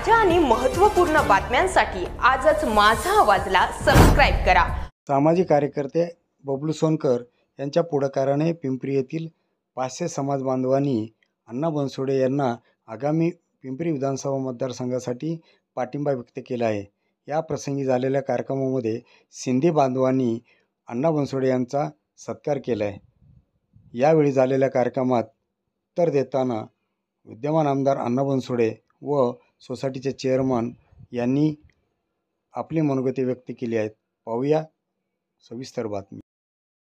ताज्या आणि महत्त्वपूर्ण बातम्यांसाठी आजच माझा आवाजला सबस्क्राइब करा। सामाजिक कार्यकर्ते बबलू सोनकर यांच्या पुढाकाराने पिंपरी येथील 500 समाज बांधवांनी अण्णा बनसोडे यांना आगामी पिंपरी विधानसभा मतदारसंघासाठी पाठिंबा व्यक्त केला आहे। या प्रसंगी झालेल्या कार्यक्रमामध्ये सिंधी बांधवांनी अण्णा बनसोडे यांचा सत्कार केला आहे। यावेळी झालेल्या कार्यक्रमात उत्तर देताना विद्यमान आमदार अण्णा बनसोडे व सोसायटीचे चेअरमन यांनी आपली मनोगती व्यक्त केली आहे। पाहूया सविस्तर बातमी।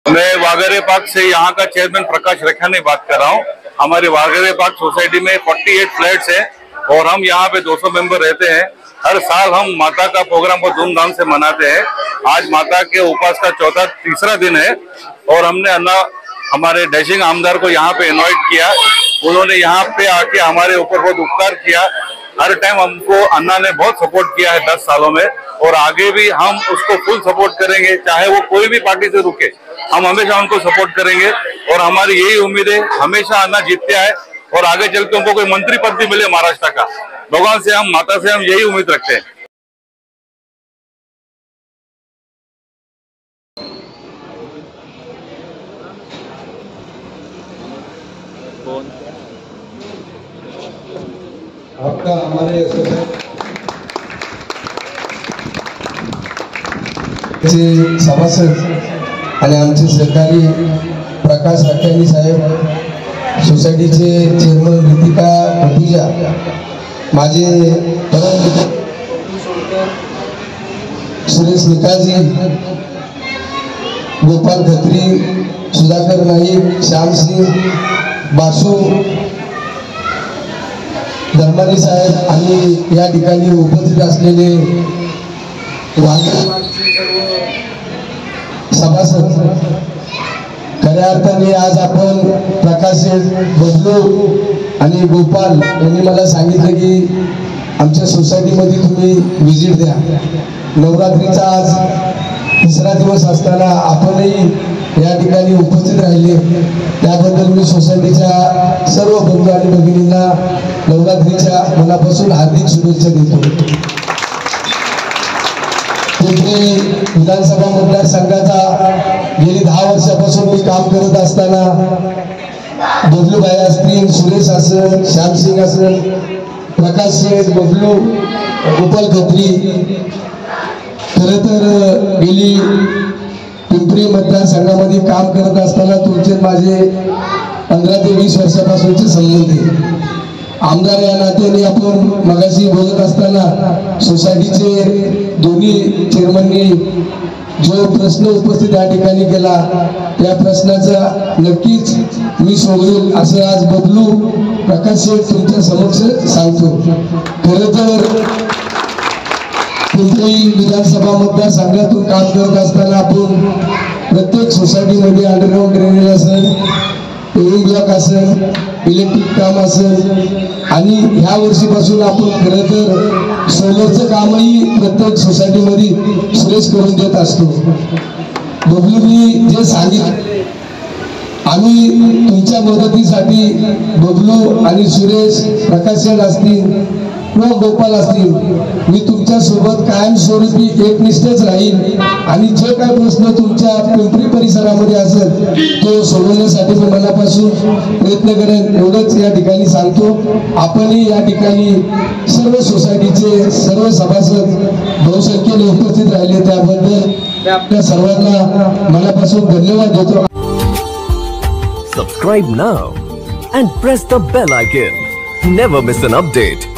मैं वागरे पार्क से यहाँ का चेयरमैन प्रकाश रखियानी बात कर रहा हूँ। हमारे वागरे पार्क सोसाइटी में 48 फ्लैट्स हैं और हम यहाँ पे 200 मेंबर रहते हैं। हर साल हम माता का प्रोग्राम बहुत धूमधाम से मनाते हैं। आज माता के उपास का तीसरा दिन है और हमने हमारे डैशिंग आमदार को यहाँ पे इनवाइट किया। उन्होंने यहाँ पे आके हमारे ऊपर बहुत उपकार किया। हर टाइम हमको अन्ना ने बहुत सपोर्ट किया है 10 सालों में और आगे भी हम उसको फुल सपोर्ट करेंगे, चाहे वो कोई भी पार्टी से रुके, हम हमेशा उनको सपोर्ट करेंगे। और हमारी यही उम्मीद है हमेशा अन्ना जीतते आए और आगे चल के उनको कोई मंत्री पद भी मिले महाराष्ट्र का। भगवान से हम माता से हम यही उम्मीद रखते हैं। आपका हमारे सभासद आणि आमचे सहकारी प्रकाश रखियानी साहेब, सोसायटीचे चेअरमन रितिका भटुजा, माझे परम मित्र सुरेश निकाजी, गोपाल खत्री, सुधाकर नाईक, श्याम सिंह, बासू धर्मानी साहेब आणि या ठिकाणी उपस्थित असलेले सभासद, खऱ्या अर्थाने आज आपण प्रकाश, बबलू आणि गोपाल यांनी मला सांगितलं की आमच्या सोसायटीमध्ये तुम्ही व्हिजिट द्या। नवरात्रीचा आज तिसरा दिवस असताना आपणही या ठिकाणी उपस्थित राहिले, त्याबद्दल मी सोसायटीच्या सर्व बंधू आणि भगिनींना नवरात्रीच्या मनापासून हार्दिक शुभेच्छा देतो। पिंपरी विधानसभा मतदारसंघाचा गेली 10 वर्षापासून मी काम करत असताना बबलूभाई असतील, सुरेश असेल, श्यामसिंग असेल, प्रकाश शेठ, बबलू, गोपाल खत्री, खरं तर गेली पिंपरी मतदारसंघामध्ये काम करत असताना तुमचे माझे 15 ते 20 वर्षापासूनचे संबंध आहे। आमदार या नात्याने आपण मगाशी बोलत असताना सोसायटीचे दोन्ही चेअरमननी जो प्रश्न उपस्थित या ठिकाणी केला त्या प्रश्नाचा नक्कीच मी सोडवेल असं आज बबलू, प्रकाश शेठ तुमच्या समक्ष सांगतो। खरं तर पिंपरी विधानसभा मतदारसंघातून काम करत असताना आपण प्रत्येक सोसायटीमध्ये अंडरग्राउंड ड्रेनेज असेल, पेव्हिंग ब्लॉक असेल, इलेक्ट्रिक काम असेल आणि ह्या वर्षीपासून आपण खरं तर सोलरचं कामही प्रत्येक सोसायटीमध्ये सुरेश करून देत असतो। बबलूंनी जे सांगितले, आम्ही तुमच्या मदतीसाठी बबलू आणि सुरेश, प्रकाश असतील व गोपाल असतील, मी तुमच्या सोबत कायमस्वरूपी एकनिष्ठच राहील आणि जे काही प्रश्न तुमच्या पिंपरी परिसरामध्ये असेल तो सोडवण्यासाठी मी मनापासून प्रयत्न करेन, एवढंच या ठिकाणी सांगतो। आपणही या ठिकाणी सर्व सोसायटीचे सर्व सभासद बहुसंख्येने उपस्थित राहिले त्याबद्दल मी आपल्या सर्वांना मनापासून धन्यवाद देतो। Subscribe now and press the bell icon. Never miss an update.